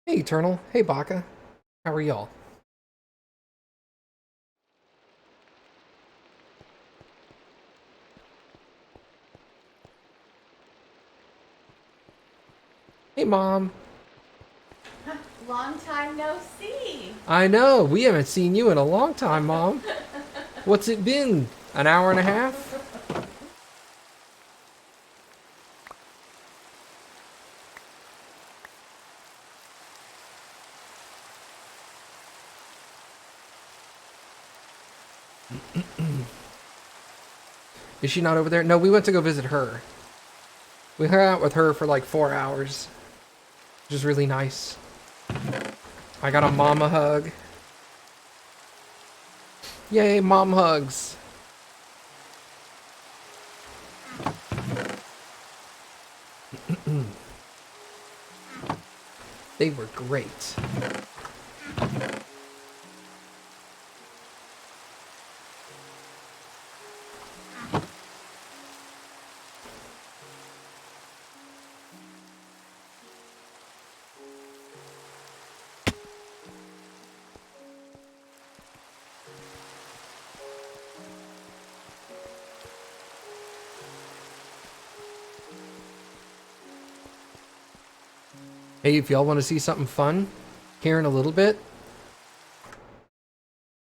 Hey, Eternal. Hey, Baka. How are y'all? Hey, Mom. Long time no see. I know, we haven't seen you in a long time, Mom. What's it been? An hour and a half? Is she not over there? No, we went to go visit her. We hung out with her for like 4 hours, which is really nice. I got a mama hug. Yay, mom hugs. They were great. Hey, if y'all want to see something fun here in a little bit,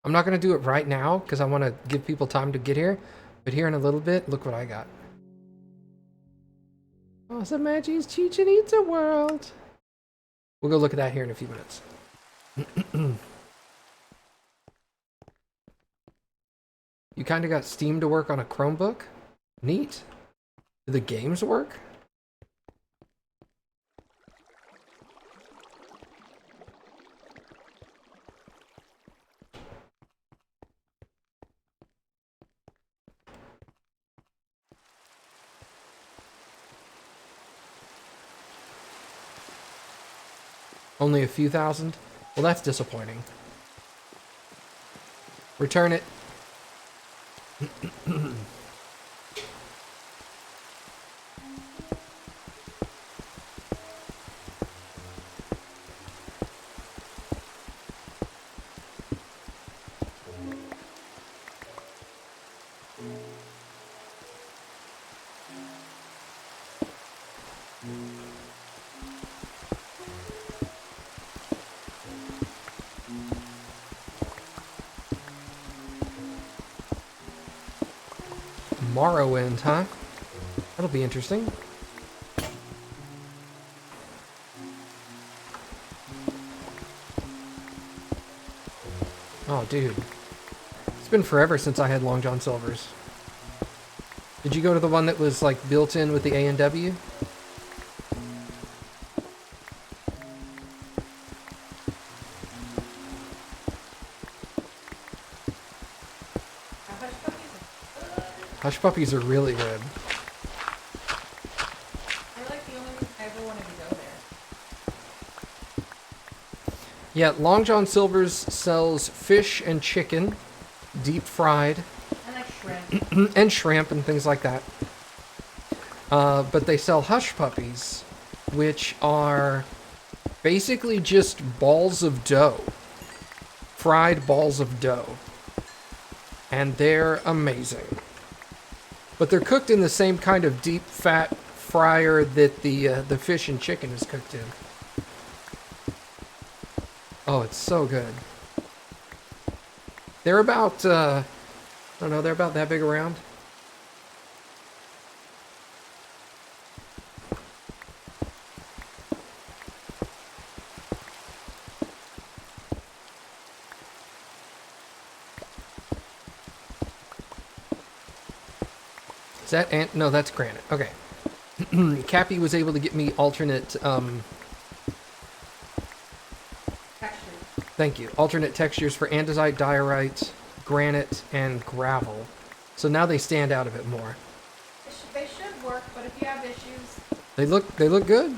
I'm not going to do it right now because I want to give people time to get here. But here in a little bit, look what I got. AwesomeMattG's Chichen Itza world. We'll go look at that here in a few minutes. You kind of got Steam to work on a Chromebook? Neat. Do the games work? Only a few thousand? Well, that's disappointing. Return it. Morrowind, huh? That'll be interesting. Oh, dude. It's been forever since I had Long John Silver's. Did you go to the one that was, like, built in with the A&W? Hush puppies are really good. They're like the only reason I ever wanted to go there. Yeah, Long John Silver's sells fish and chicken, deep fried, I like shrimp. and shrimp and things like that. But they sell hush puppies, which are basically just balls of dough. Fried balls of dough. And they're amazing. But they're cooked in the same kind of deep fat fryer that the fish and chicken is cooked in. Oh, it's so good. They're about, I don't know, they're about that big around. Is that no, that's granite. Okay. Cappy was able to get me alternate, Texture. thank you, alternate textures for andesite, diorite, granite, and gravel. So now they stand out a bit more. They should work, but if you have issues, They look good.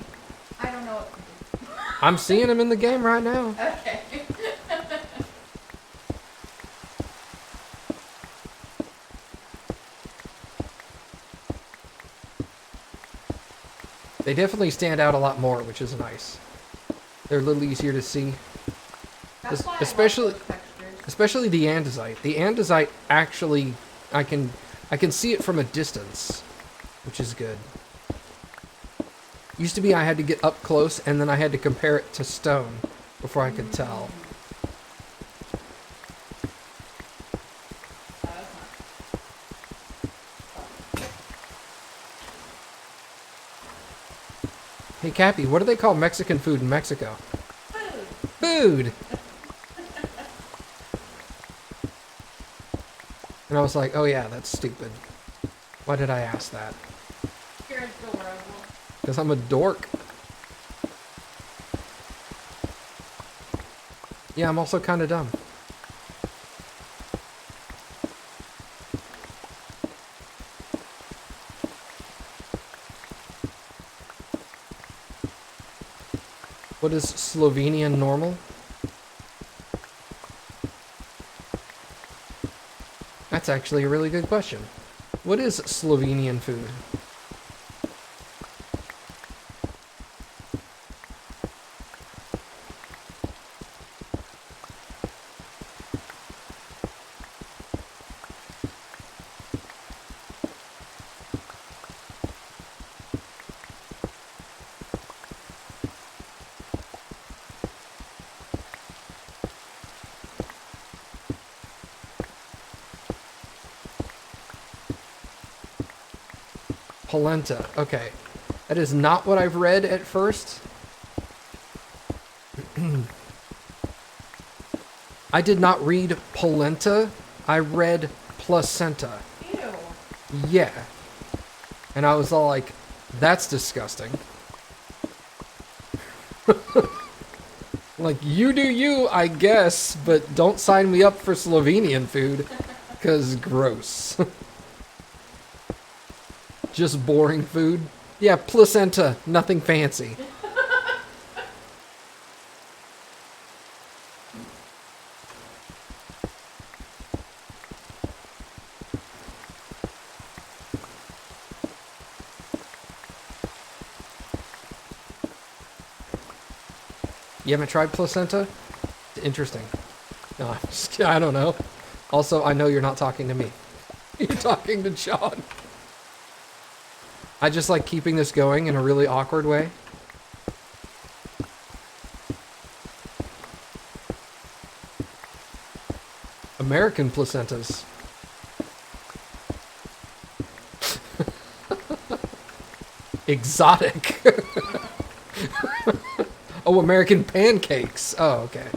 I don't know what to do. I'm seeing them in the game right now. Okay. They definitely stand out a lot more, which is nice. They're a little easier to see. That's why Especially- I like those textures. Especially the andesite. The andesite actually, I can see it from a distance, which is good. Used to be I had to get up close and then I had to compare it to stone before I could tell. That's not. Hey Cappy, what do they call Mexican food in Mexico? Food. Food! And I was like, oh yeah, that's stupid. Why did I ask that? You're adorable. Because I'm a dork. Yeah, I'm also kind of dumb. What is Slovenian normal? That's actually a really good question. What is Slovenian food? Polenta. Okay. That is not what I've read at first. I did not read polenta. I read placenta. Ew. Yeah. And I was all like, that's disgusting. Like, you do you, I guess, but don't sign me up for Slovenian food. Because gross. Just boring food. Yeah, placenta. Nothing fancy. You haven't tried placenta? Interesting. No, I'm just kidding. I don't know. Also, I know you're not talking to me. You're talking to John. I just like keeping this going in a really awkward way. American placentas. Exotic. Oh, American pancakes. Oh, okay.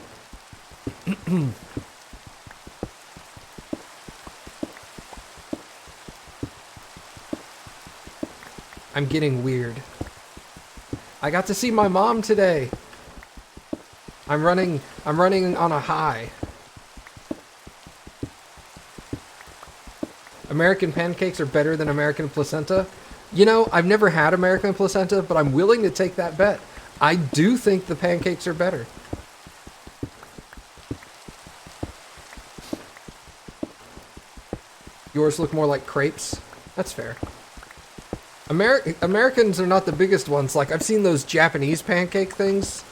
I'm getting weird. I got to see my mom today. I'm running on a high. American pancakes are better than American placenta. You know, I've never had American placenta, but I'm willing to take that bet. I do think the pancakes are better. Yours look more like crepes. That's fair. Americans are not the biggest ones. Like, I've seen those Japanese pancake things.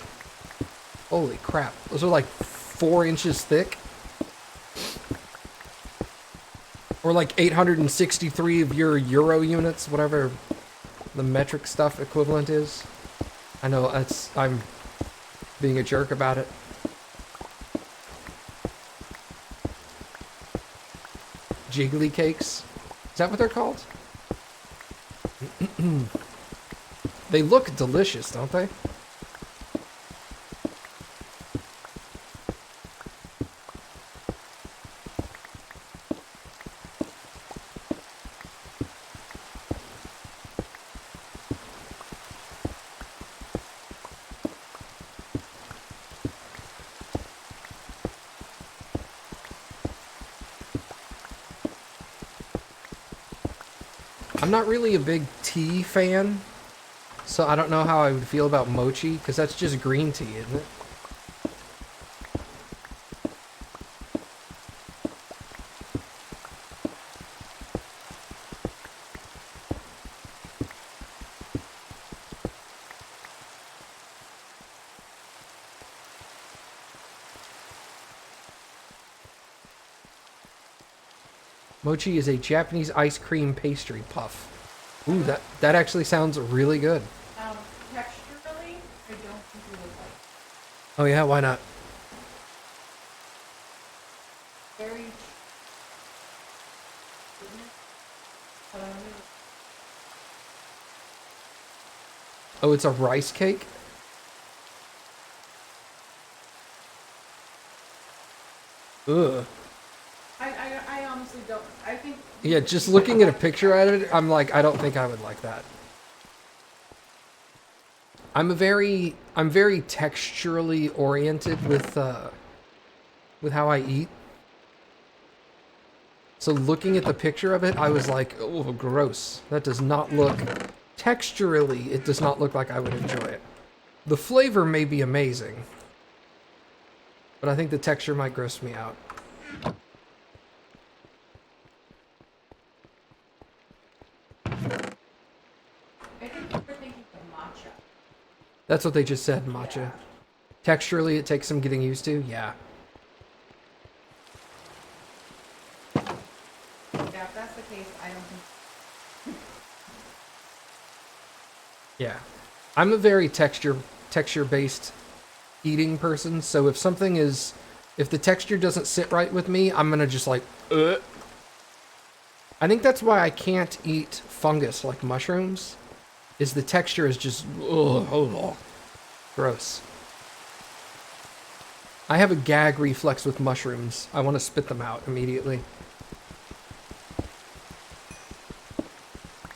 Holy crap. Those are like 4 inches thick. Or like 863 of your euro units, whatever the metric stuff equivalent is. I know I'm being a jerk about it. Jiggly cakes. Is that what they're called? They look delicious, don't they? I'm not really a big tea fan, so I don't know how I would feel about mochi, because that's just green tea, isn't it? Mochi is a Japanese ice cream pastry puff. Ooh, that actually sounds really good. Texturally, I don't think you would like. Oh yeah, why not? Very sweetness, but I don't know. Oh, it's a rice cake? Ugh. I honestly don't. I think. Yeah, just looking at a picture at it, I'm like, I don't think I would like that. I'm very texturally oriented with how I eat. So looking at the picture of it, I was like, oh, gross. That does not look, texturally, it does not look like I would enjoy it. The flavor may be amazing, but I think the texture might gross me out. I think you were thinking of matcha. That's what they just said, matcha. Yeah. Texturally, it takes some getting used to, yeah. Yeah, if that's the case, I don't think. Yeah. I'm a very texture-based eating person, so if something is, if the texture doesn't sit right with me, I'm gonna just like, ugh. I think that's why I can't eat fungus like mushrooms, is the texture is just, ugh, gross. I have a gag reflex with mushrooms. I want to spit them out immediately.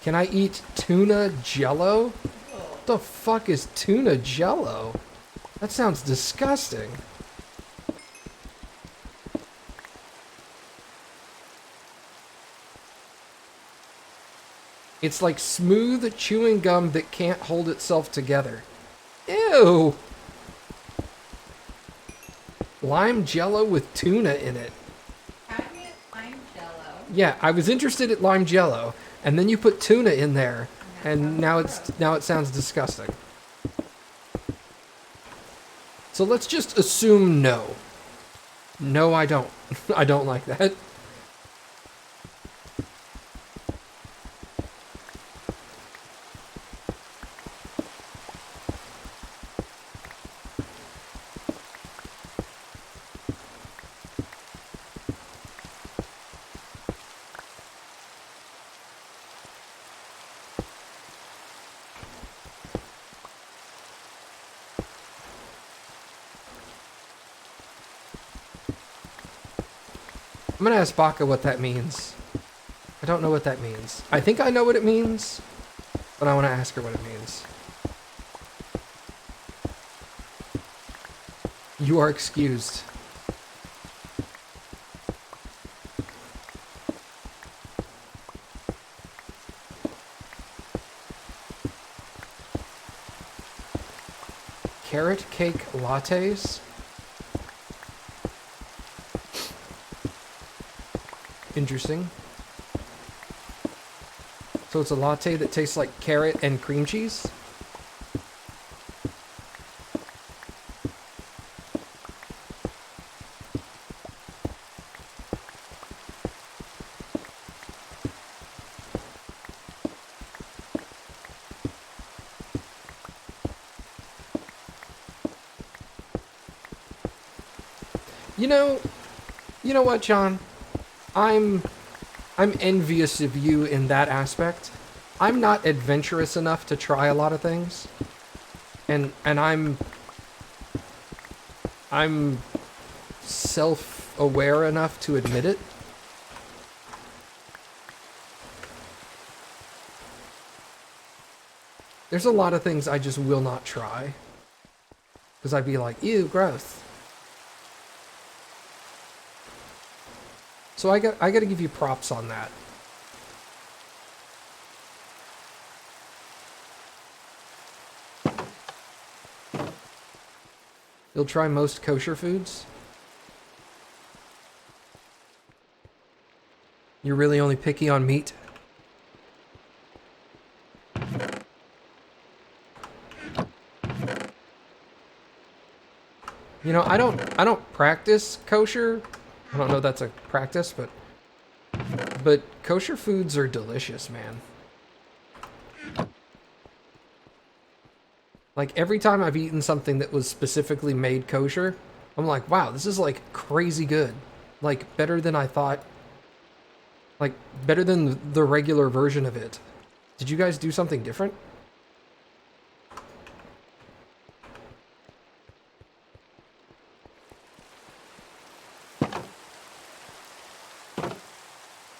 Can I eat tuna jello? What the fuck is tuna jello? That sounds disgusting. It's like smooth chewing gum that can't hold itself together. Ew! Lime jello with tuna in it. How do you get lime jello? Yeah, I was interested in lime jello, and then you put tuna in there, and now it sounds disgusting. So let's just assume no. No, I don't. I don't like that. I'm gonna ask Baka what that means. I don't know what that means. I think I know what it means, but I want to ask her what it means. You are excused. Carrot cake lattes? Interesting. So it's a latte that tastes like carrot and cream cheese? You know what, John? I'm envious of you in that aspect. I'm not adventurous enough to try a lot of things. And I'm self-aware enough to admit it. There's a lot of things I just will not try. Because I'd be like, ew, gross. So I got to give you props on that. You'll try most kosher foods? You're really only picky on meat? You know, I don't practice kosher. I don't know if that's a practice, but But kosher foods are delicious, man. Like, every time I've eaten something that was specifically made kosher, I'm like, wow, this is, like, crazy good. Like, better than I thought. Like, better than the regular version of it. Did you guys do something different?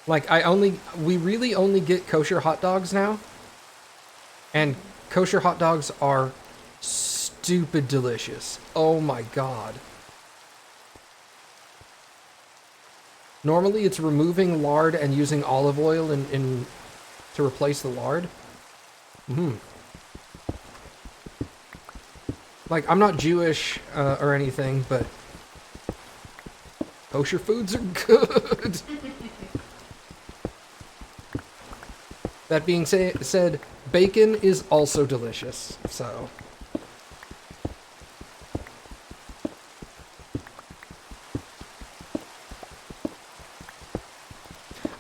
Like, we really only get kosher hot dogs now. And kosher hot dogs are stupid delicious. Oh my god. Normally it's removing lard and using olive oil to replace the lard. Like, I'm not Jewish or anything, but kosher foods are good. That being said, bacon is also delicious, so.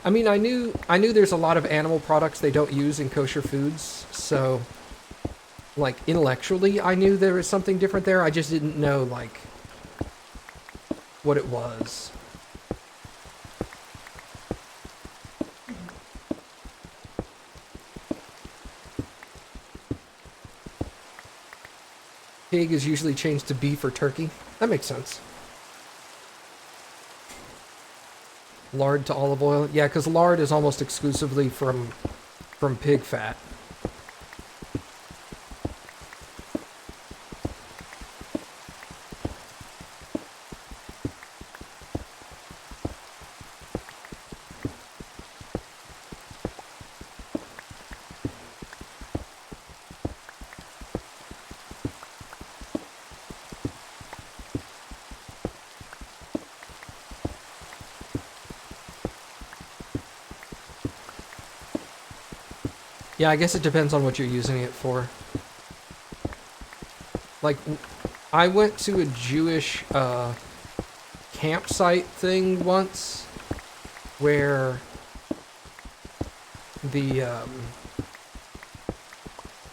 I mean, I knew there's a lot of animal products they don't use in kosher foods, so, like, intellectually, I knew there was something different there. I just didn't know, like, what it was. Pig is usually changed to beef or turkey. That makes sense. Lard to olive oil. Yeah, because lard is almost exclusively from pig fat. Yeah, I guess it depends on what you're using it for. Like, I went to a Jewish campsite thing once where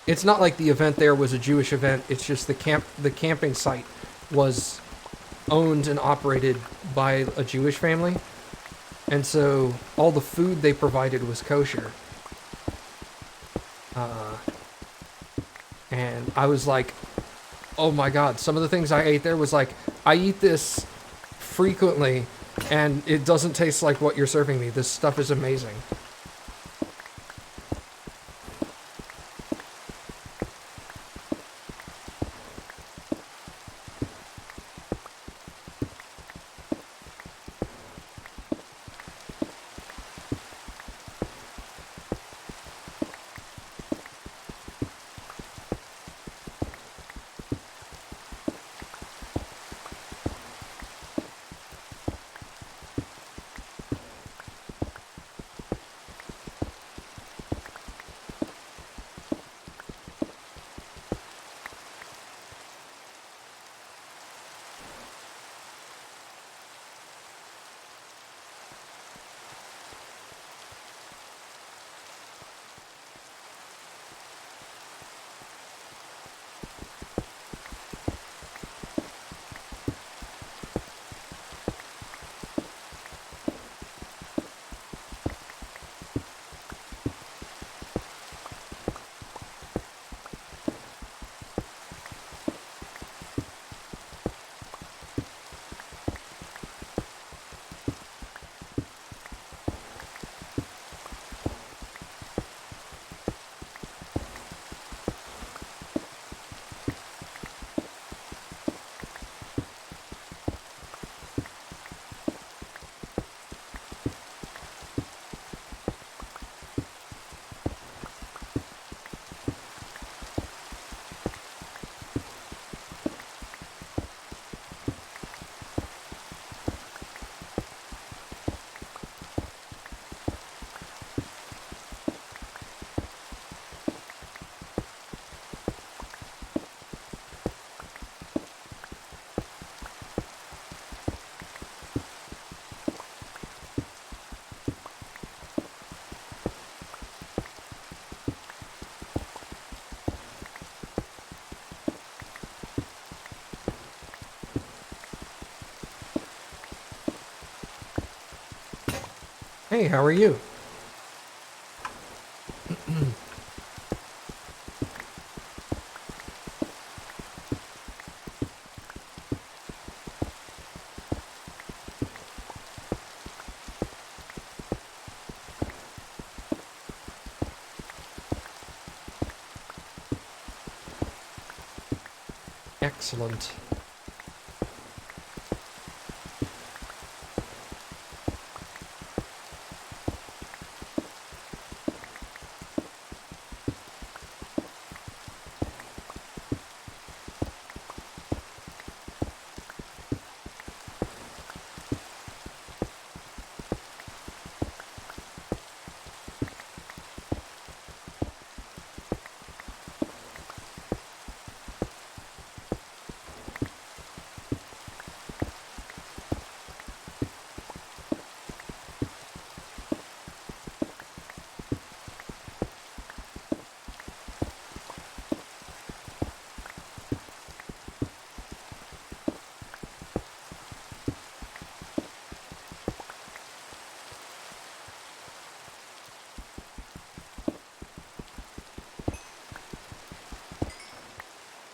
it's not like the event there was a Jewish event, it's just the camping site was owned and operated by a Jewish family. And so all the food they provided was kosher. And I was like, oh my god, some of the things I ate there was like, I eat this frequently, and it doesn't taste like what you're serving me. This stuff is amazing. Hey, how are you? Excellent.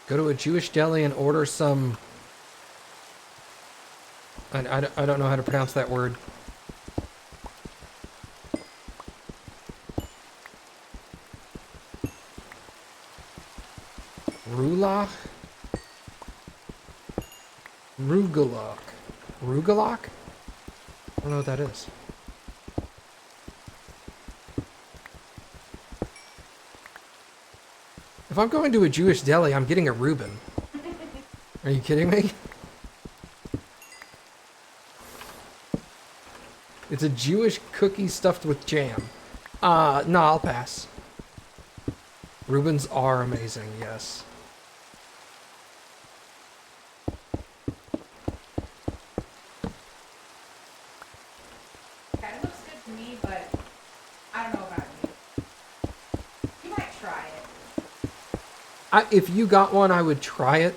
Go to a Jewish deli and order some... I don't know how to pronounce that word. Rulach? Rugelach. Rugelach? I don't know what that is. If I'm going to a Jewish deli, I'm getting a Reuben. Are you kidding me? It's a Jewish cookie stuffed with jam. No, I'll pass. Reubens are amazing, yes. Kind of looks good to me, but I don't know about you. You might try it. If you got one, I would try it.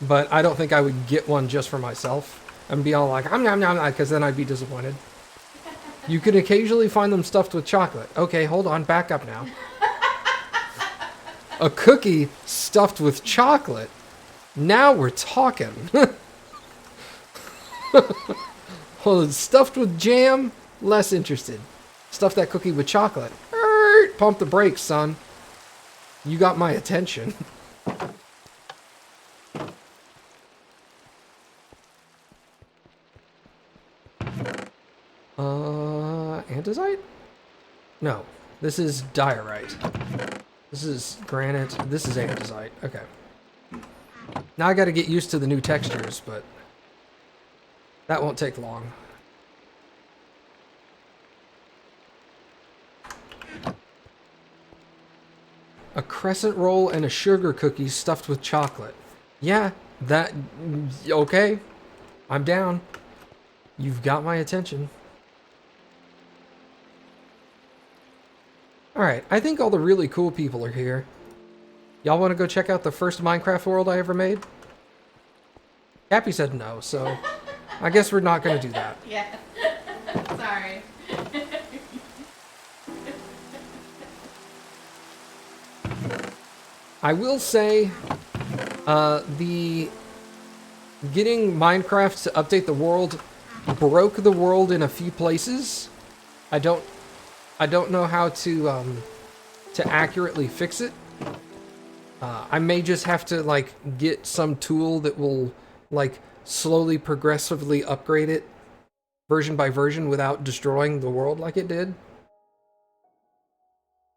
But I don't think I would get one just for myself. And be all like, I'm nom nom, because then I'd be disappointed. You can occasionally find them stuffed with chocolate. Okay, hold on, back up now. A cookie stuffed with chocolate? Now we're talking. Well, it's stuffed with jam? Less interested. Stuff that cookie with chocolate. Pump the brakes, son. You got my attention. Andesite? No, this is diorite. This is granite. This is andesite. Okay. Now I gotta get used to the new textures, but that won't take long. A crescent roll and a sugar cookie stuffed with chocolate. Yeah, that... Okay. I'm down. You've got my attention. Alright, I think all the really cool people are here. Y'all want to go check out the first Minecraft world I ever made? Cappy said no, so I guess we're not going to do that. Yeah. Sorry. I will say, the getting Minecraft to update the world broke the world in a few places. I don't know how to accurately fix it. I may just have to like get some tool that will like slowly progressively upgrade it version by version without destroying the world like it did.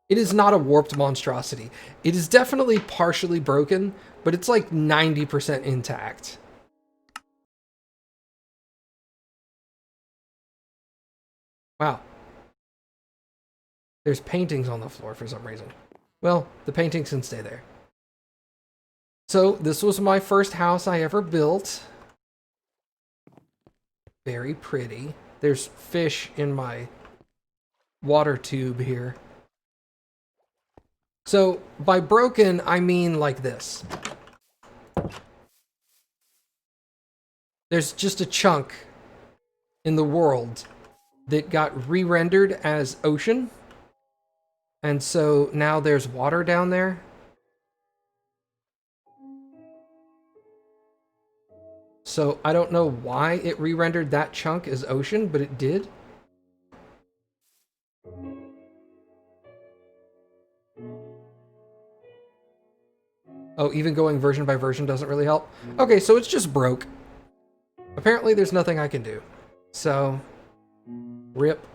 It is not a warped monstrosity. It is definitely partially broken, but it's like 90% intact. Wow. There's paintings on the floor for some reason. Well, the paintings can stay there. So, this was my first house I ever built. Very pretty. There's fish in my water tube here. So, by broken, I mean like this. There's just a chunk in the world that got re-rendered as ocean. And so now there's water down there. So I don't know why it re-rendered that chunk as ocean, but it did. Oh, even going version by version doesn't really help. Okay, so it's just broke. Apparently there's nothing I can do. So, rip.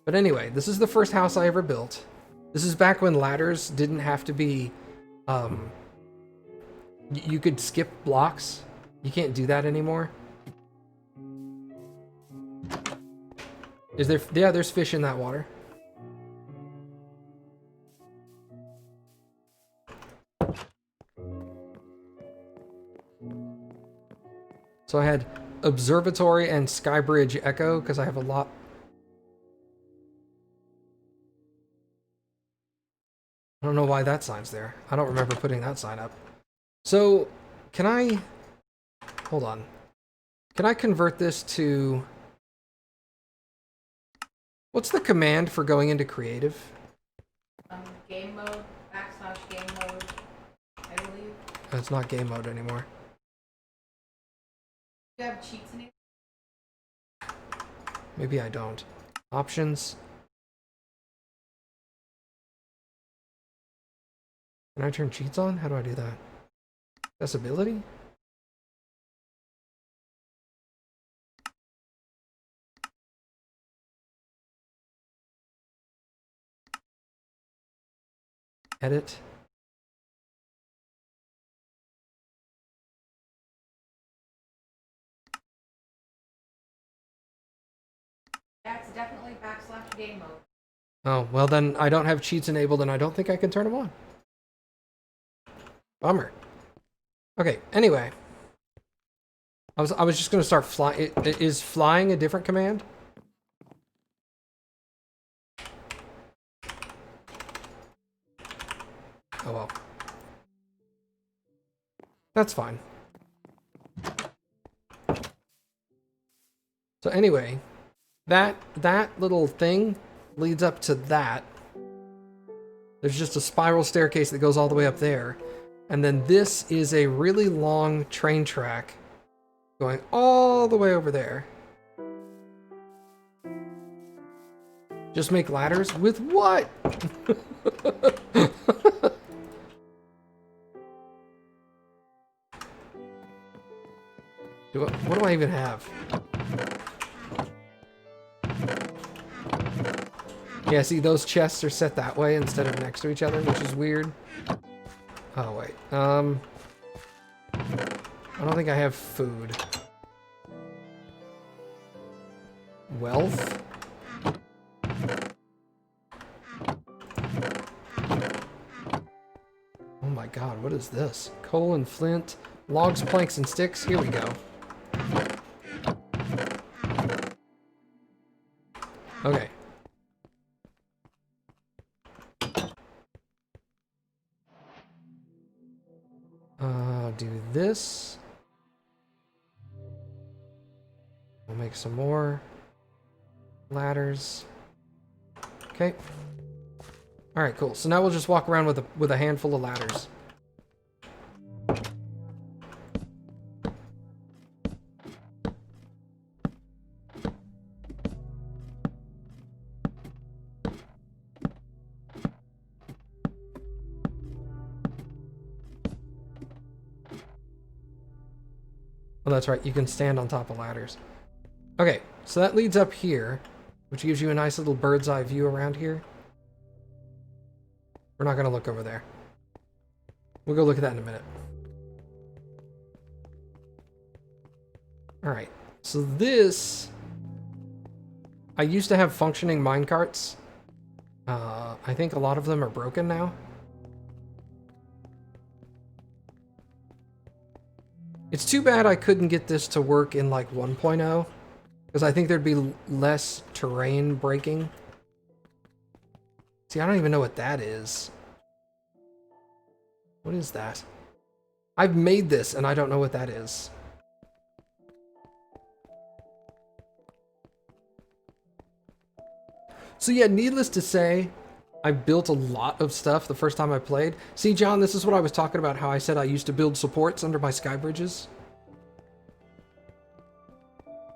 But anyway, this is the first house I ever built. This is back when ladders didn't have to be, you could skip blocks. You can't do that anymore. Is there, yeah, there's fish in that water. So I had Observatory and Skybridge Echo because I have a lot. I don't know why that sign's there. I don't remember putting that sign up. So, can I... Hold on. Can I convert this to... What's the command for going into creative? Game mode, / game mode, I believe. It's not game mode anymore. Do you have cheats in it? Maybe I don't. Options. Can I turn cheats on? How do I do that? Accessibility? Edit. Yeah, it's definitely / game mode. Oh, well then I don't have cheats enabled and I don't think I can turn them on. Bummer. Okay, anyway. I was just gonna start flying. Is flying a different command? Oh well. That's fine. So anyway, that little thing leads up to that. There's just a spiral staircase that goes all the way up there. And then this is a really long train track going all the way over there. Just make ladders with what? What do I even have? Yeah, see, those chests are set that way instead of next to each other, which is weird. Oh, wait. I don't think I have food. Wealth? Oh my god, what is this? Coal and flint, logs, planks, and sticks. Here we go. Okay. Do this. We'll make some more ladders. Okay. All right, cool. So now we'll just walk around with a handful of ladders. Oh, that's right. You can stand on top of ladders. Okay, so that leads up here, which gives you a nice little bird's eye view around here. We're not going to look over there. We'll go look at that in a minute. All right, so this... I used to have functioning minecarts. I think a lot of them are broken now. It's too bad I couldn't get this to work in like 1.0, because I think there'd be less terrain breaking. See, I don't even know what that is. What is that? I've made this and I don't know what that is. So yeah, needless to say, I built a lot of stuff the first time I played. See, John, this is what I was talking about, how I said I used to build supports under my sky bridges.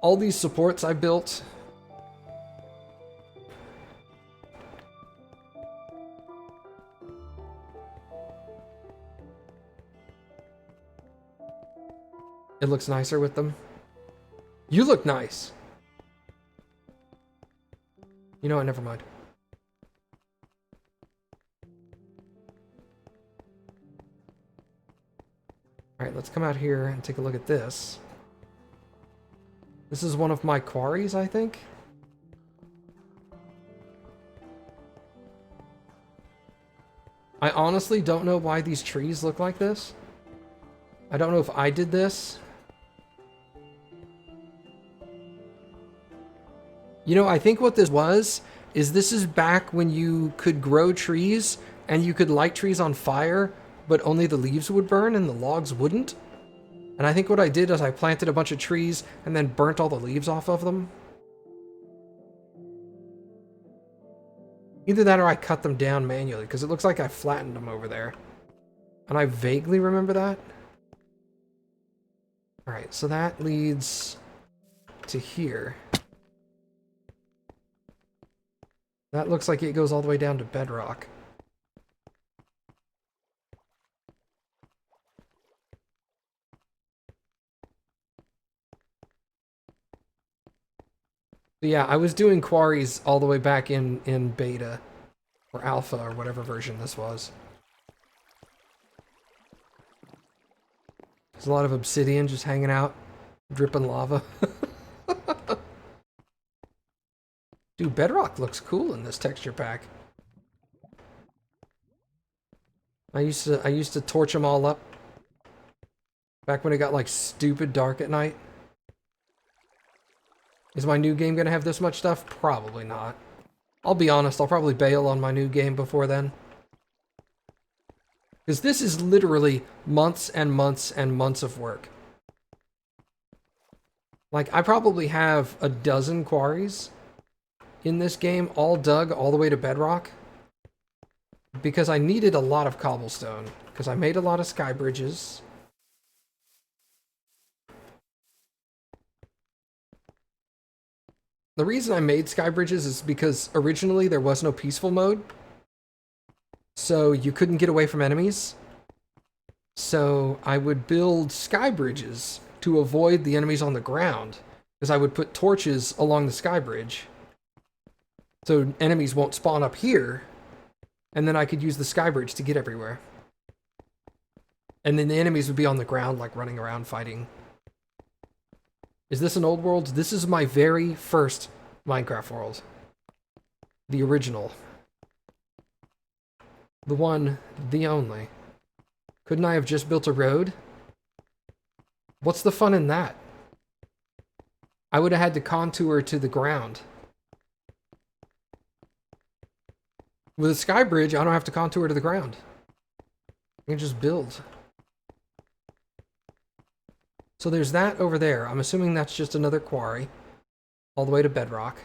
All these supports I built. It looks nicer with them. You look nice. You know what, never mind. Alright, let's come out here and take a look at this. This is one of my quarries, I think. I honestly don't know why these trees look like this. I don't know if I did this. You know, I think what this was, is this is back when you could grow trees and you could light trees on fire, but only the leaves would burn and the logs wouldn't. And I think what I did is I planted a bunch of trees and then burnt all the leaves off of them. Either that or I cut them down manually, because it looks like I flattened them over there. And I vaguely remember that. Alright, so that leads to here. That looks like it goes all the way down to bedrock. But yeah, I was doing quarries all the way back in beta, or alpha, or whatever version this was. There's a lot of obsidian just hanging out, dripping lava. Dude, bedrock looks cool in this texture pack. I used to torch them all up back when it got like stupid dark at night. Is my new game gonna have this much stuff? Probably not. I'll be honest, I'll probably bail on my new game before then. Because this is literally months and months and months of work. Like, I probably have a dozen quarries in this game, all dug all the way to bedrock. Because I needed a lot of cobblestone. Because I made a lot of sky bridges. The reason I made sky bridges is because originally there was no peaceful mode. So you couldn't get away from enemies. So I would build sky bridges to avoid the enemies on the ground. Because I would put torches along the sky bridge. So enemies won't spawn up here. And then I could use the sky bridge to get everywhere. And then the enemies would be on the ground, like running around fighting. Is this an old world? This is my very first Minecraft world. The original. The one, the only. Couldn't I have just built a road? What's the fun in that? I would have had to contour to the ground. With a sky bridge, I don't have to contour to the ground. I can just build. So there's that over there. I'm assuming that's just another quarry. All the way to bedrock.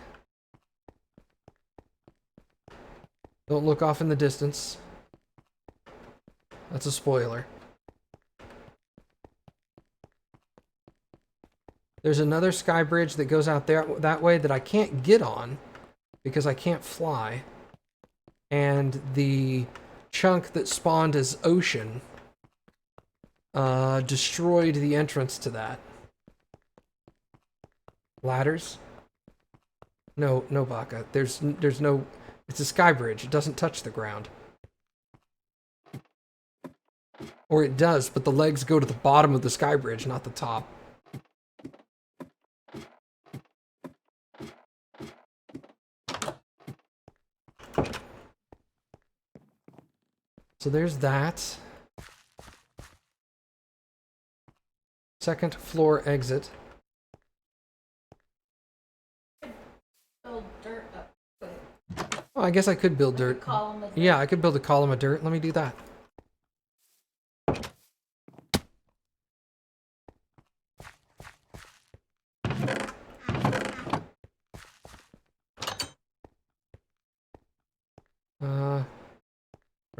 Don't look off in the distance. That's a spoiler. There's another sky bridge that goes out there that way that I can't get on because I can't fly. And the chunk that spawned as ocean destroyed the entrance to that. Ladders? No, no, Baka. There's no... It's a sky bridge. It doesn't touch the ground. Or it does, but the legs go to the bottom of the sky bridge, not the top. So there's that. Second floor exit. Build dirt up. Oh, I guess I could build dirt. Column of dirt. Yeah, I could build a column of dirt. Let me do that.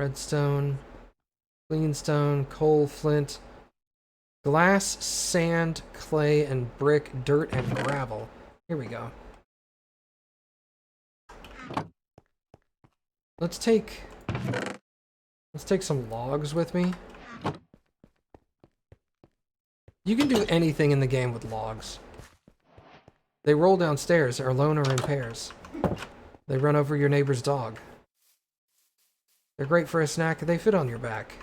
Redstone, clean stone, coal, flint, glass, sand, clay, and brick, dirt, and gravel. Here we go. Let's take some logs with me. You can do anything in the game with logs. They roll downstairs, are alone or in pairs. They run over your neighbor's dog. They're great for a snack. They fit on your back.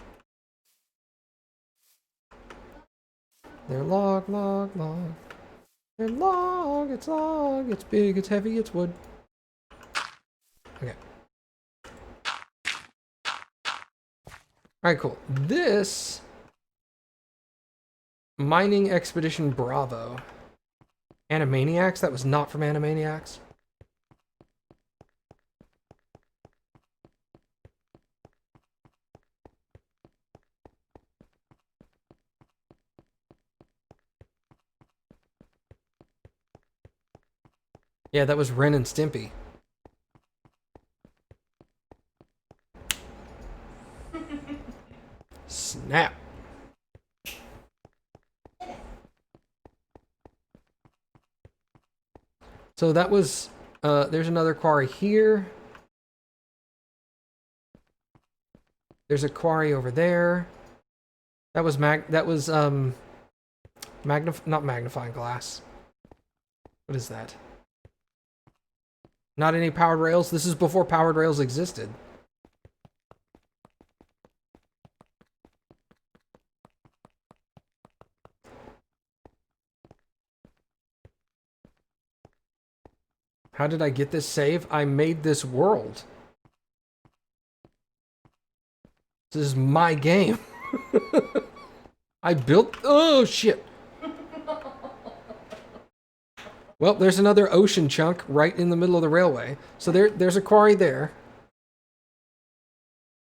They're log. They're log. It's big, it's heavy, it's wood. Okay. Alright, cool. This Mining Expedition Bravo. Animaniacs? That was not from Animaniacs. Yeah, that was Ren and Stimpy. Snap. So that was, there's another quarry here. There's a quarry over there. That was not magnifying glass. What is that? Not any powered rails. This is before powered rails existed. How did I get this save? I made this world. This is my game. I built... Oh, shit. Well, there's another ocean chunk right in the middle of the railway. So there's a quarry there.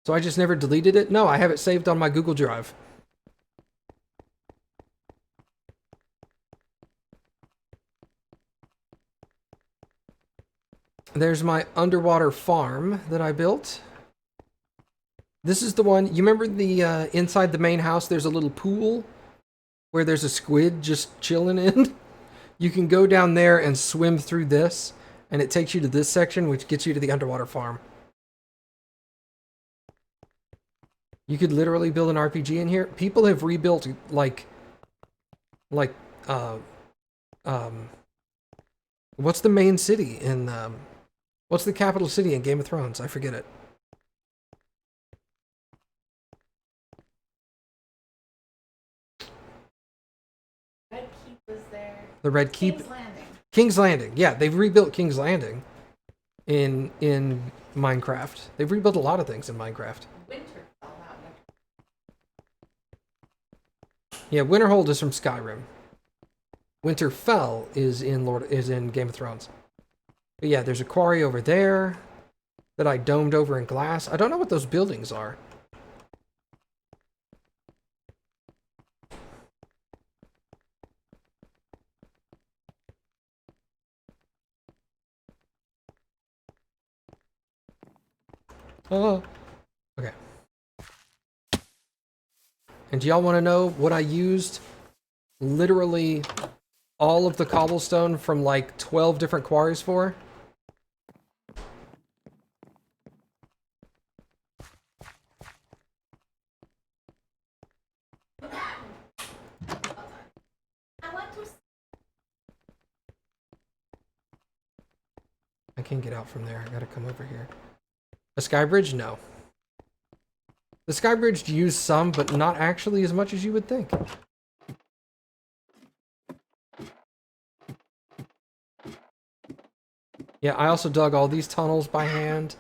So I just never deleted it? No, I have it saved on my Google Drive. There's my underwater farm that I built. This is the one, you remember the, inside the main house, there's a little pool where there's a squid just chilling in? You can go down there and swim through this, and it takes you to this section, which gets you to the underwater farm. You could literally build an RPG in here. People have rebuilt, what's the main city in, what's the capital city in Game of Thrones? I forget it. Red Keep was there. The Red Keep. King's Landing. King's Landing. Yeah, they've rebuilt King's Landing in Minecraft. They've rebuilt a lot of things in Minecraft. Winterfell, not Winter. Yeah, Winterhold is from Skyrim. Winterfell is in Game of Thrones. But yeah, there's a quarry over there that I domed over in glass. I don't know what those buildings are. Oh, okay. And do y'all want to know what I used? Literally all of the cobblestone from like 12 different quarries for? I can't get out from there. I gotta come over here. A sky bridge? No. The sky bridge used some, but not actually as much as you would think. Yeah, I also dug all these tunnels by hand.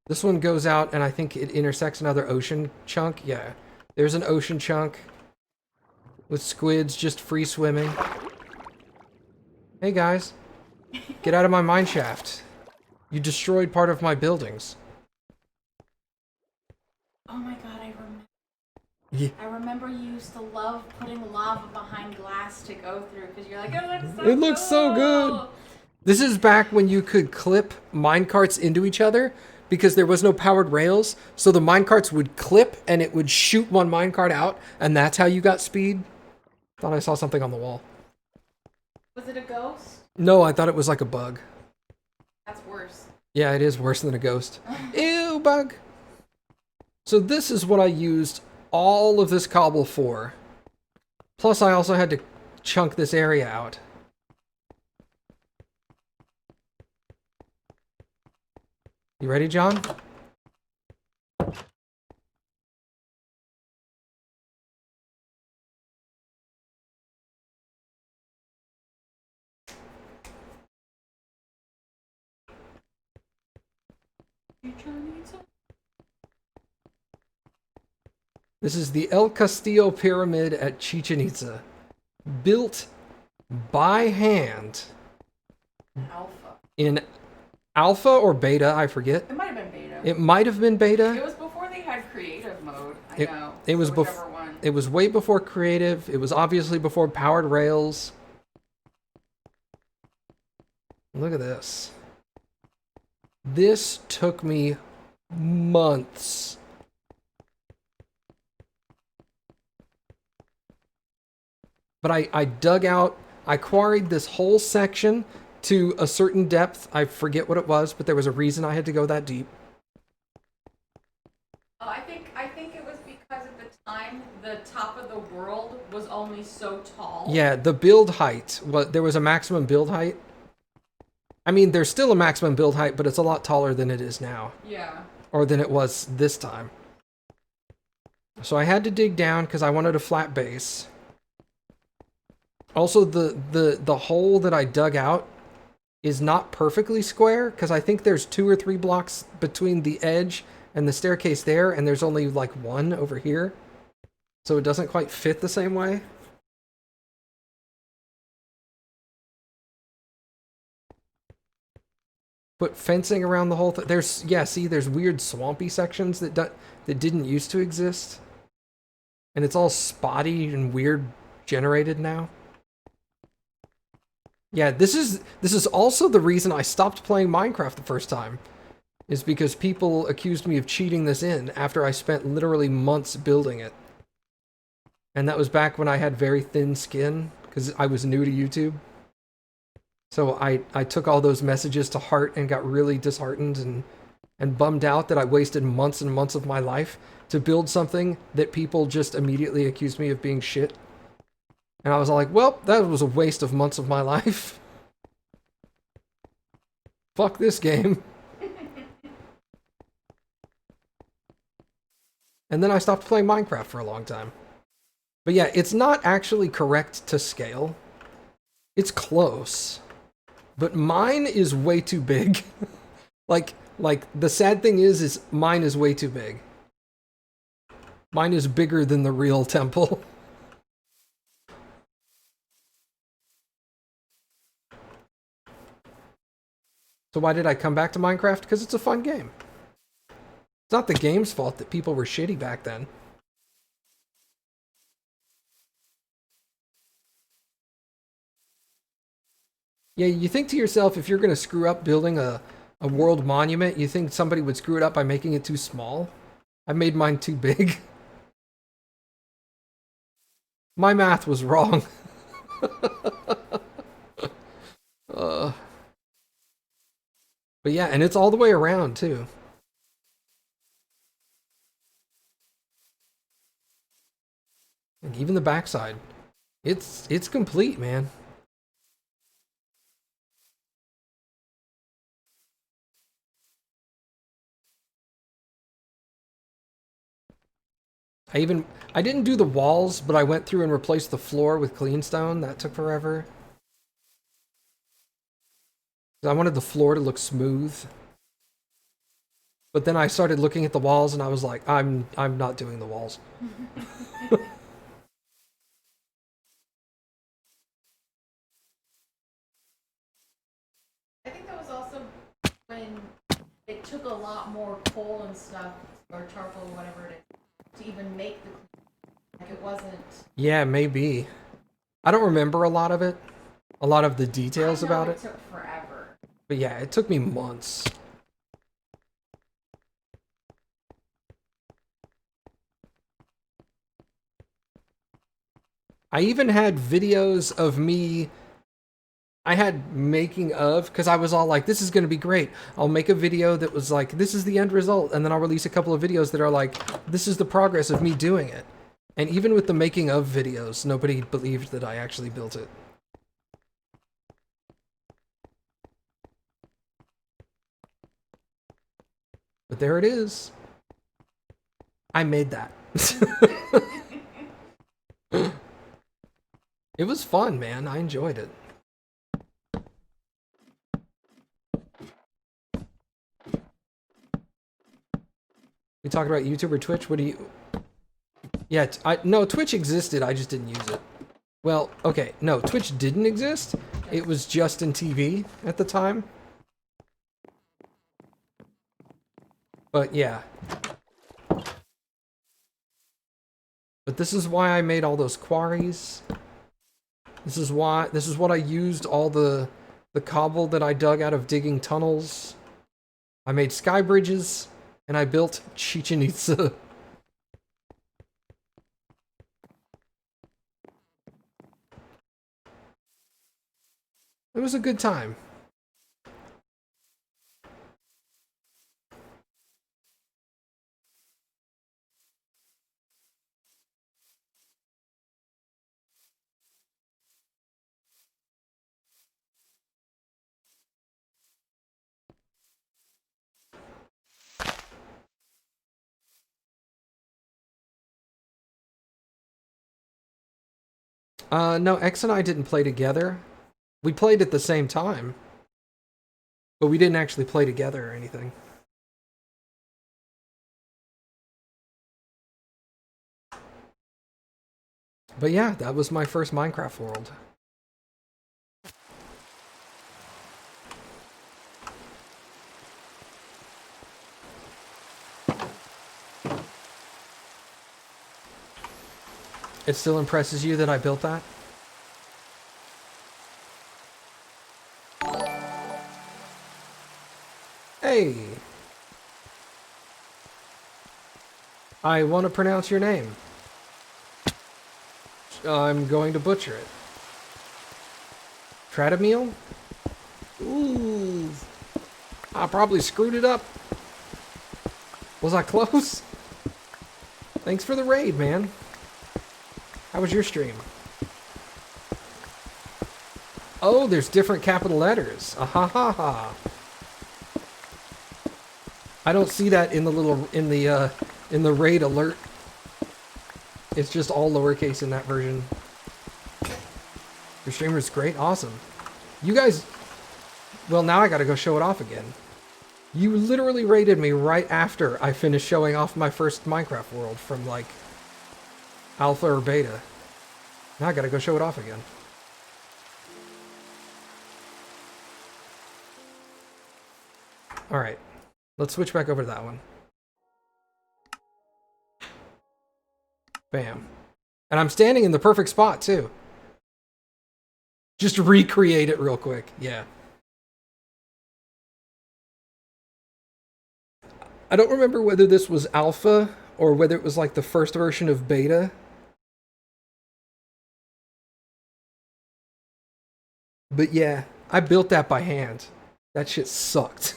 This one goes out, and I think it intersects another ocean chunk. Yeah, there's an ocean chunk with squids just free swimming. Hey guys, get out of my mine shaft. You destroyed part of my buildings. Oh my god, I remember. Yeah. I remember you used to love putting lava behind glass to go through because you're like, it looks so good. This is back when you could clip minecarts into each other because there was no powered rails, so the minecarts would clip and it would shoot one minecart out, and that's how you got speed. Thought I saw something on the wall. Was it a ghost? No, I thought it was like a bug. That's worse. Yeah, it is worse than a ghost. Ew, bug. So this is what I used all of this cobble for. Plus, I also had to chunk this area out. You ready, John? This is the El Castillo Pyramid at Chichen Itza. Built by hand. Alpha. In alpha or beta, I forget. It might have been beta. It might have been beta. It was before they had creative mode. I know. It was whichever one. It was way before creative. It was obviously before powered rails. Look at this. This took me months. But I dug out, I quarried this whole section to a certain depth. I forget what it was, but there was a reason I had to go that deep. Oh, I think it was because at the time the top of the world was only so tall. Yeah, the build height, there was a maximum build height. I mean, there's still a maximum build height, but it's a lot taller than it is now. Yeah. Or than it was this time. So I had to dig down because I wanted a flat base. Also, the hole that I dug out is not perfectly square because I think there's 2 or 3 blocks between the edge and the staircase there, and there's only like 1 over here. So it doesn't quite fit the same way. Put fencing around the whole thing. There's weird swampy sections that didn't used to exist. And it's all spotty and weird generated now. Yeah, this is also the reason I stopped playing Minecraft the first time. Is because people accused me of cheating this in after I spent literally months building it. And that was back when I had very thin skin, because I was new to YouTube. So I took all those messages to heart and got really disheartened and bummed out that I wasted months and months of my life to build something that people just immediately accused me of being shit. And I was like, well, that was a waste of months of my life. Fuck this game. And then I stopped playing Minecraft for a long time. But yeah, it's not actually correct to scale. It's close. But mine is way too big. like the sad thing is mine is way too big. Mine is bigger than the real temple. So why did I come back to Minecraft? Because it's a fun game. It's not the game's fault that people were shitty back then. Yeah, you think to yourself, if you're going to screw up building a world monument, you think somebody would screw it up by making it too small? I made mine too big. My math was wrong. But yeah, and it's all the way around, too. And even the backside. It's complete, man. I didn't do the walls, but I went through and replaced the floor with clean stone. That took forever. I wanted the floor to look smooth. But then I started looking at the walls and I was like, I'm not doing the walls. I think that was also when it took a lot more coal and stuff, or charcoal, whatever it is, to even make the, like, it wasn't. Yeah, maybe. I don't remember a lot of it. A lot of the details about it. It took forever. But yeah, it took me months. I even had videos of me. I had making of, because I was all like, this is going to be great. I'll make a video that was like, this is the end result. And then I'll release a couple of videos that are like, this is the progress of me doing it. And even with the making of videos, nobody believed that I actually built it. But there it is. I made that. It was fun, man. I enjoyed it. We talked about YouTube or Twitch. What do you... Yeah, no, Twitch existed. I just didn't use it. Well, okay. No, Twitch didn't exist. It was Justin TV at the time. But yeah. But this is why I made all those quarries. This is what I used all the cobble that I dug out of digging tunnels. I made sky bridges, and I built Chichen Itza. It was a good time. No, X and I didn't play together. We played at the same time, but we didn't actually play together or anything. But yeah, that was my first Minecraft world. It still impresses you that I built that? Hey! I want to pronounce your name. I'm going to butcher it. Tradomil? Ooh. I probably screwed it up. Was I close? Thanks for the raid, man. How was your stream? Oh, there's different capital letters. Ah ha ha ha. I don't see that in the raid alert. It's just all lowercase in that version. Your streamer's great, awesome. You guys, well, now I gotta go show it off again. You literally raided me right after I finished showing off my first Minecraft world from like alpha or beta. Now I gotta go show it off again. Alright, let's switch back over to that one. Bam. And I'm standing in the perfect spot too. Just recreate it real quick, yeah. I don't remember whether this was alpha or whether it was like the first version of beta. But yeah, I built that by hand. That shit sucked.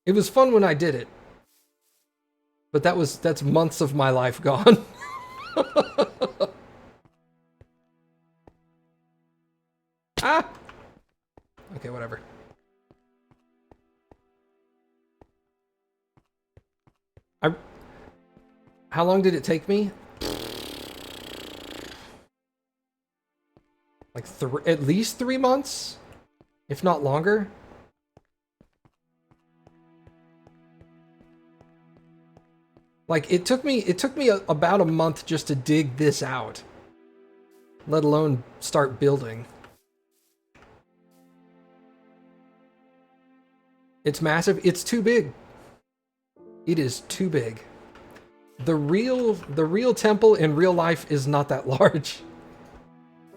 It was fun when I did it. But that's months of my life gone. Ah! Okay, whatever. How long did it take me? Like at least 3 months? If not longer? Like it took me about a month just to dig this out. Let alone start building. It's massive. It's too big. It is too big. The real temple in real life is not that large.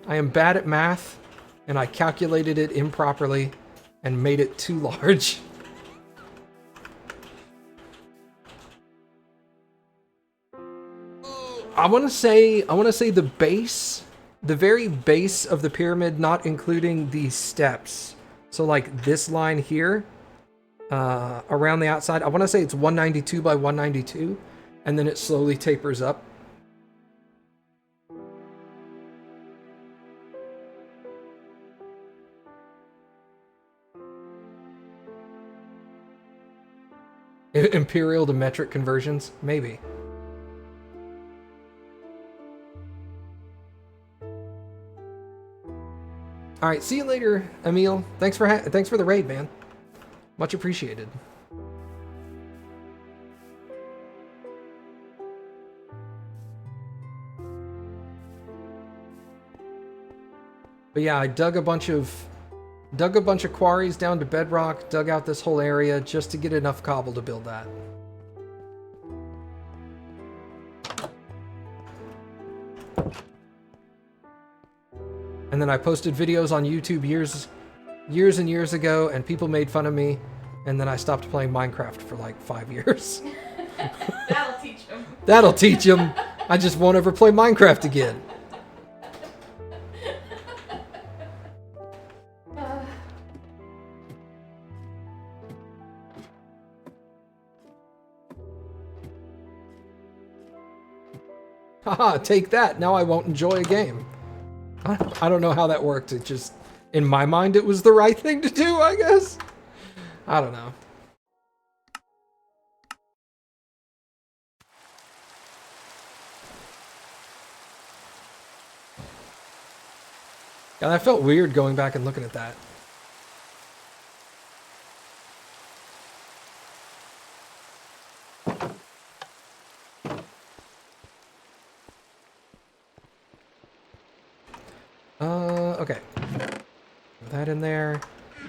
I am bad at math, and I calculated it improperly and made it too large. I want to say the base, the very base of the pyramid, not including the steps. So like this line here, around the outside, I want to say it's 192 by 192, and then it slowly tapers up. Imperial to metric conversions, maybe. All right, see you later, Emil. Thanks for the raid, man. Much appreciated. But yeah, I dug a bunch of quarries down to bedrock, dug out this whole area just to get enough cobble to build that. And then I posted videos on YouTube years and years ago, and people made fun of me, and then I stopped playing Minecraft for like 5 years. That'll teach them. That'll teach them. I just won't ever play Minecraft again. Haha, take that. Now I won't enjoy a game. I don't know how that worked. It just, in my mind, it was the right thing to do, I guess. I don't know. Yeah, that felt weird going back and looking at that. Okay. Put that in there.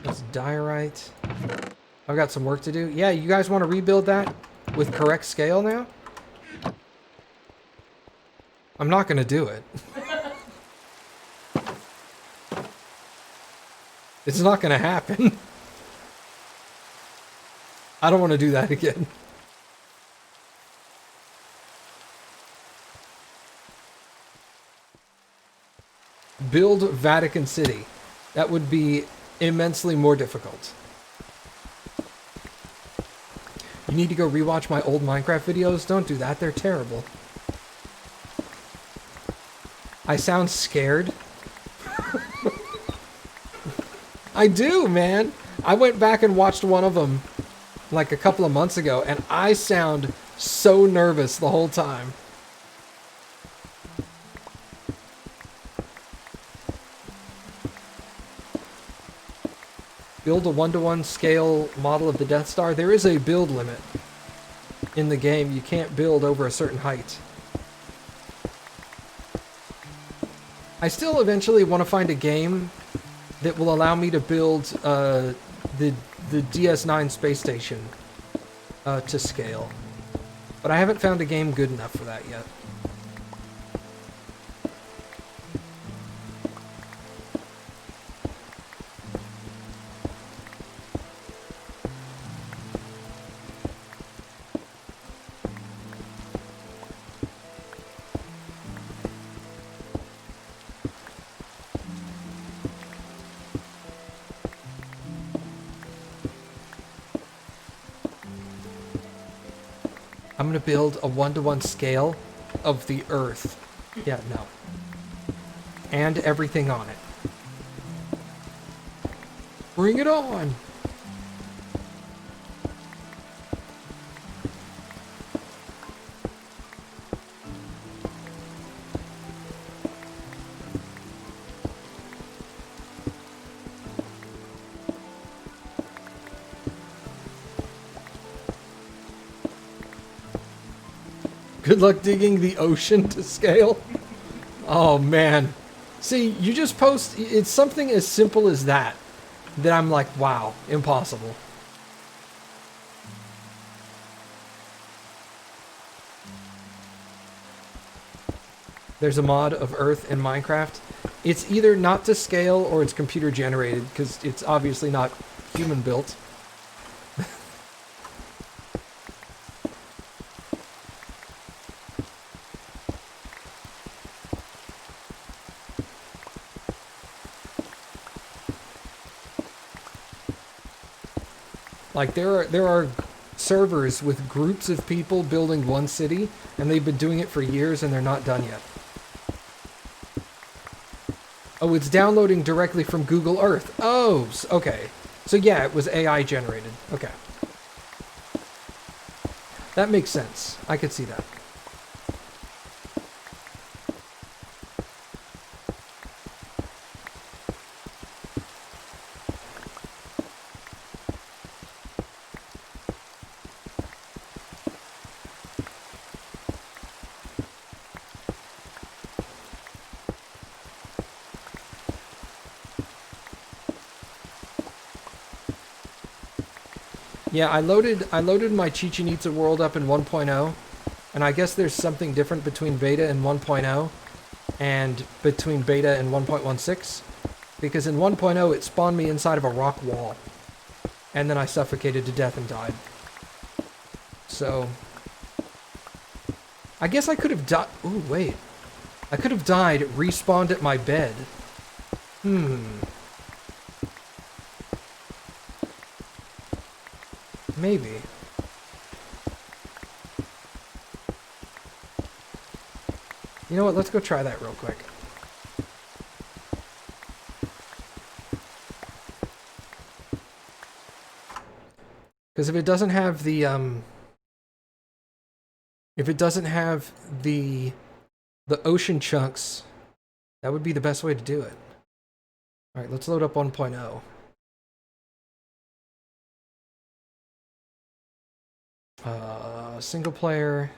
That's diorite. I've got some work to do. Yeah, you guys want to rebuild that with correct scale now? I'm not going to do it. It's not going to happen. I don't want to do that again. Build Vatican City. That would be immensely more difficult. You need to go rewatch my old Minecraft videos. Don't do that. They're terrible. I sound scared. I do, man. I went back and watched one of them like a couple of months ago, and I sound so nervous the whole time. Build a 1-to-1 scale model of the Death Star. There is a build limit in the game. You can't build over a certain height. I still eventually want to find a game that will allow me to build the DS9 space station to scale. But I haven't found a game good enough for that yet. I'm gonna build a 1-to-1 scale of the Earth. Yeah, no. And everything on it. Bring it on! Good luck digging the ocean to scale. Oh, man. See, you just post... It's something as simple as that I'm like, wow, impossible. There's a mod of Earth in Minecraft. It's either not to scale or it's computer generated, because it's obviously not human built. Like there are servers with groups of people building one city, and they've been doing it for years, and they're not done yet. Oh, it's downloading directly from Google Earth. Oh, okay. So yeah, it was AI generated. Okay. That makes sense. I could see that. Yeah, I loaded my Chichen Itza world up in 1.0, and I guess there's something different between beta and 1.0 and between beta and 1.16, because in 1.0 it spawned me inside of a rock wall, and then I suffocated to death and died. So I guess I could have died. Ooh, wait. I could have died, respawned at my bed. Maybe. You know what? Let's go try that real quick. Because if it doesn't have the ocean chunks, that would be the best way to do it. All right, let's load up 1.0. Single player.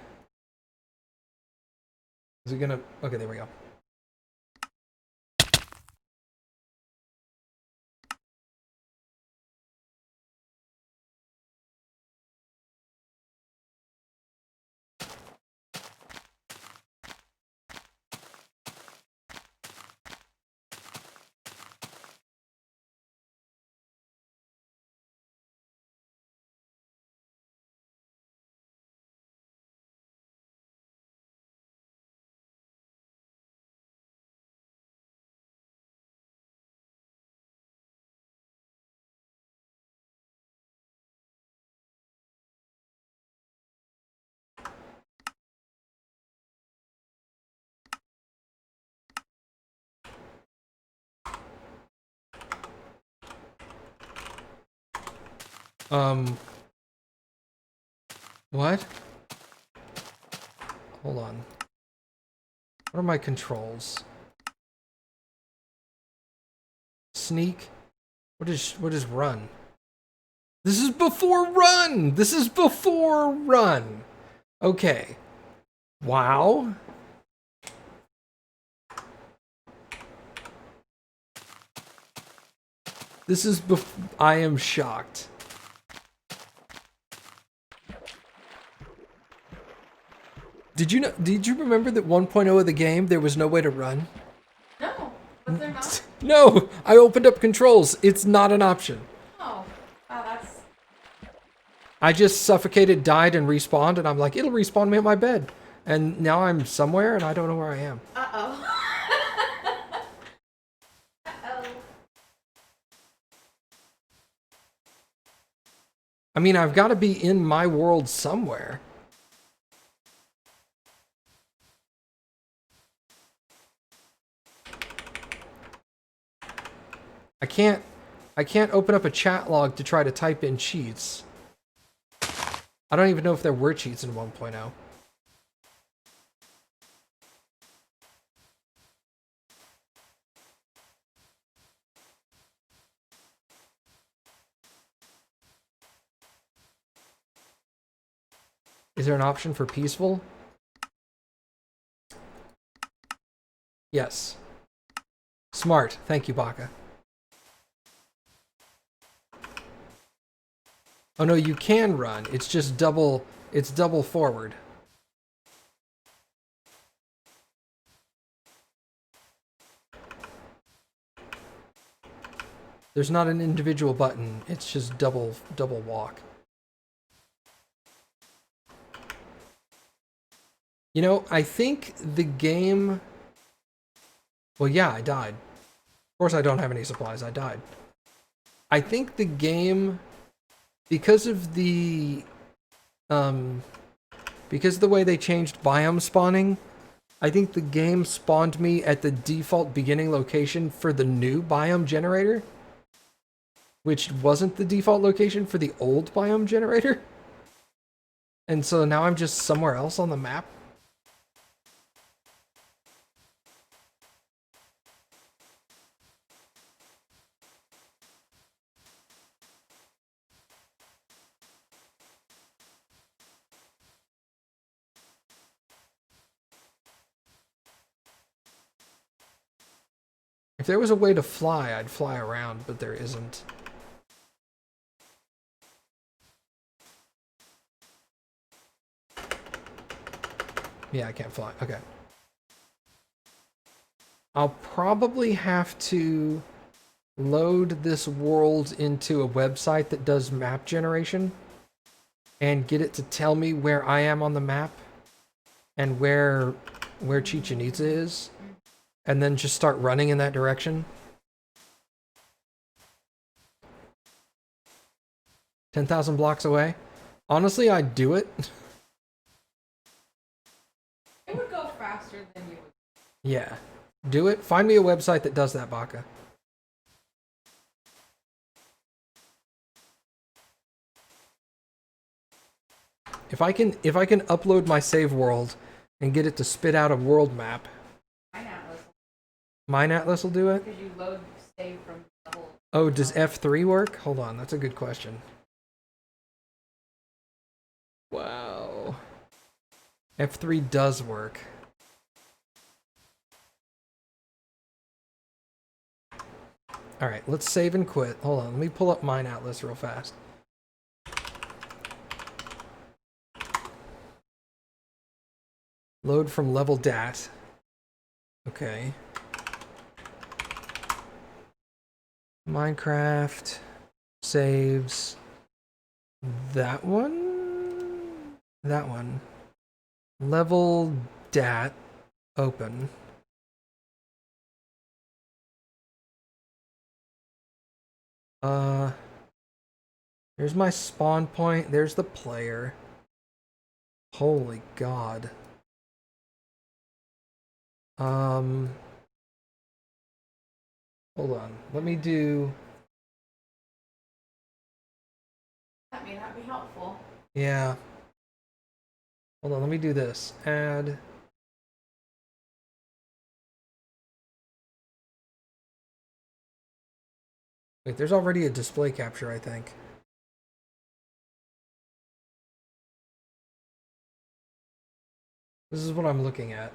Is it gonna? Okay, there we go. What? Hold on. What are my controls? Sneak? What is run? This is before run! This is before run! Okay. Wow. This is I am shocked. Did you remember that 1.0 of the game there was no way to run? No, was there not? No, I opened up controls. It's not an option. Oh, wow, that's... I just suffocated, died, and respawned, and I'm like, it'll respawn me at my bed. And now I'm somewhere, and I don't know where I am. Uh-oh. Uh-oh. I mean, I've got to be in my world somewhere. I can't open up a chat log to try to type in cheats. I don't even know if there were cheats in 1.0. Is there an option for peaceful? Yes. Smart. Thank you, Baka. Oh no, you can run. It's just double forward. There's not an individual button. It's just double walk. You know, I think the game... Well, yeah, I died. Of course I don't have any supplies. I died. I think the game because of the because of the way they changed biome spawning, I think the game spawned me at the default beginning location for the new biome generator, which wasn't the default location for the old biome generator. And so now I'm just somewhere else on the map. If there was a way to fly, I'd fly around, but there isn't. Yeah, I can't fly. Okay. I'll probably have to load this world into a website that does map generation and get it to tell me where I am on the map and where Chichen Itza is, and then just start running in that direction. 10,000 blocks away. Honestly, I'd do it. It would go faster than you would. Yeah. Do it. Find me a website that does that, Baka. If I can upload my save world and get it to spit out a world map. Mine Atlas will do it? Because you load save from level. Oh, does F3 work? Hold on, that's a good question. Wow. F3 does work. Alright, let's save and quit. Hold on, let me pull up Mine Atlas real fast. Load from level DAT. Okay. Minecraft. Saves. That one? That one. Level DAT. Open. There's my spawn point. There's the player. Holy God. Hold on. Let me do... That may not be helpful. Yeah. Hold on, let me do this. Add... Wait, there's already a display capture, I think. This is what I'm looking at.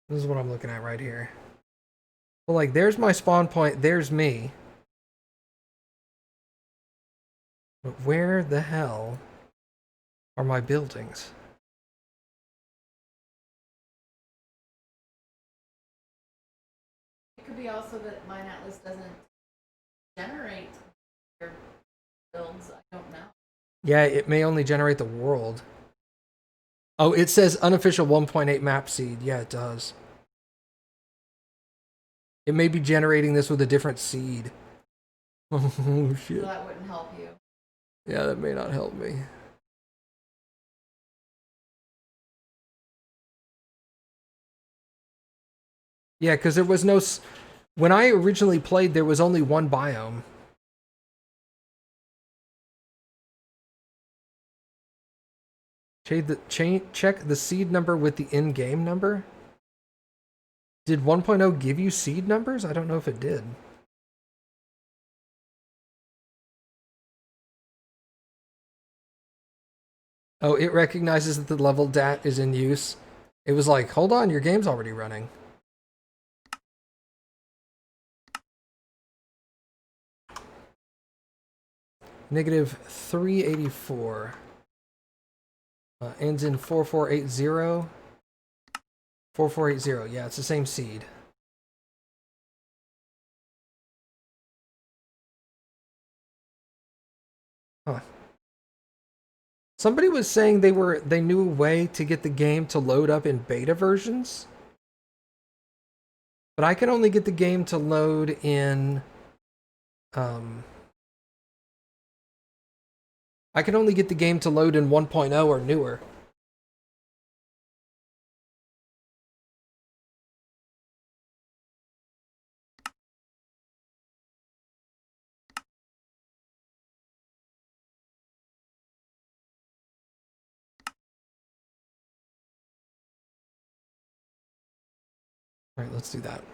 This is what I'm looking at right here. Well, like, there's my spawn point, there's me. But where the hell are my buildings? It could be also that Mine Atlas doesn't generate your builds. I don't know. Yeah, it may only generate the world. Oh, it says unofficial 1.8 map seed. Yeah, it does. It may be generating this with a different seed. Oh, shit. So that wouldn't help you. Yeah, that may not help me. Yeah, because there was no... When I originally played, there was only one biome. Check the seed number with the in-game number? Did 1.0 give you seed numbers? I don't know if it did. Oh, it recognizes that the level DAT is in use. It was like, hold on, your game's already running. Negative 384. Ends in 4480. 4480, yeah, it's the same seed. Huh. Somebody was saying they knew a way to get the game to load up in beta versions, But I can only get the game to load in... I can only get the game to load in 1.0 or newer. All right, let's do that.